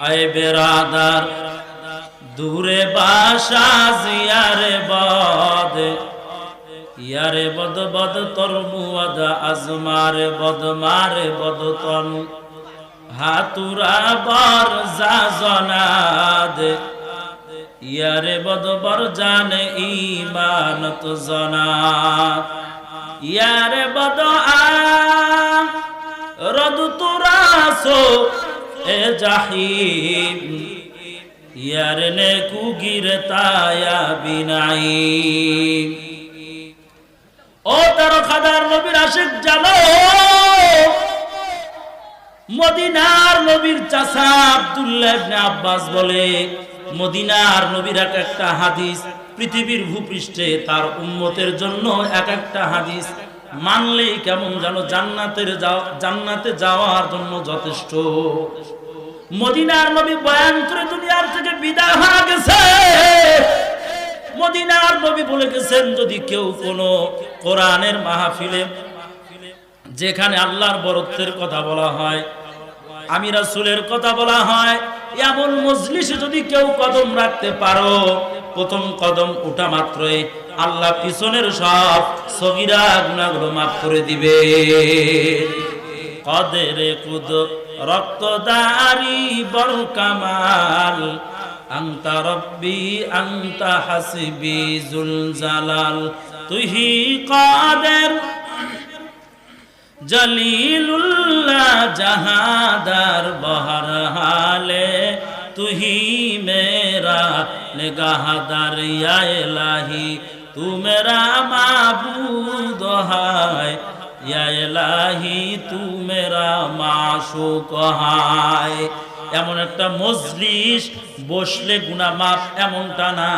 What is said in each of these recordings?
আয় বেরাদার দূরে বাসা জিয়ারে বদ, ইয়ারে বদ বদ তরমুয়াদ আজমারে বদ মারে বদ তন হাতুরা বর যা জনাদ, ইয়ারে বদ বর জানে ইমানত জনাত, ইয়ারে বদ আ রদ তুরাসো এ জাহিম, ইয়ারে নে কুগিরতায়া বিনাইম। ও তারকাদার নবীর আশিক জানো, মদিনার নবীর চাচা আব্দুল্লাহ ইবনে আব্বাস বলে, মদিনার নবীর এক একটা হাদিস পৃথিবীর ভূপৃষ্ঠে তার উম্মতের জন্য এক একটা হাদিস মানলেই কেমন যেন জান্নাতে যাওয়ার জন্য যথেষ্ট। মদিনার নবী বয়ান করে দুনিয়ার থেকে বিদায় হয়ে গেছে। মদিনার নবী বলে গেছেন, যদি কেউ কোনো কোরআনের মাহফিলে যেখানে আল্লাহর বরত্বের কথা বলা হয়, আমি রাসূলের কথা বলা হয়, এমন মজলিসে যদি কেউ কদম রাখতে পারো, প্রথম কদম ওঠা মাত্রই আল্লাহ পিছনের সব সগীরা গুনাহগুলো মাফ করে দিবে। কদরে কুদ রক্তদারি বড় কামাল, আনতা রব্বি আনতা হাসিবি জুল জালাল, তুহি কাদের জলিলুল্লাহ জাহাদার বহর হালে, তুহি মেরা নিগাহদার ইয়া ইলাহি, তু মেরা মাবুদ হায়, ইয়া ইলাহি তু মেরা মাশুক হায়। এমন একটা মজলিস বসলে গুনাহ মাফ, এমনটা না,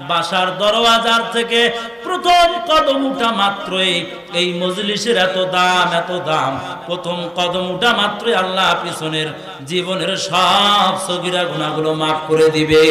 বাসার দরওয়াজার থেকে প্রথম কদম উঠা মাত্রই এই মজলিসের এত দাম, প্রথম কদম উঠা মাত্রই আল্লাহ পিছনের জীবনের সব সগীরা গুনাহগুলো মাফ করে দিবে।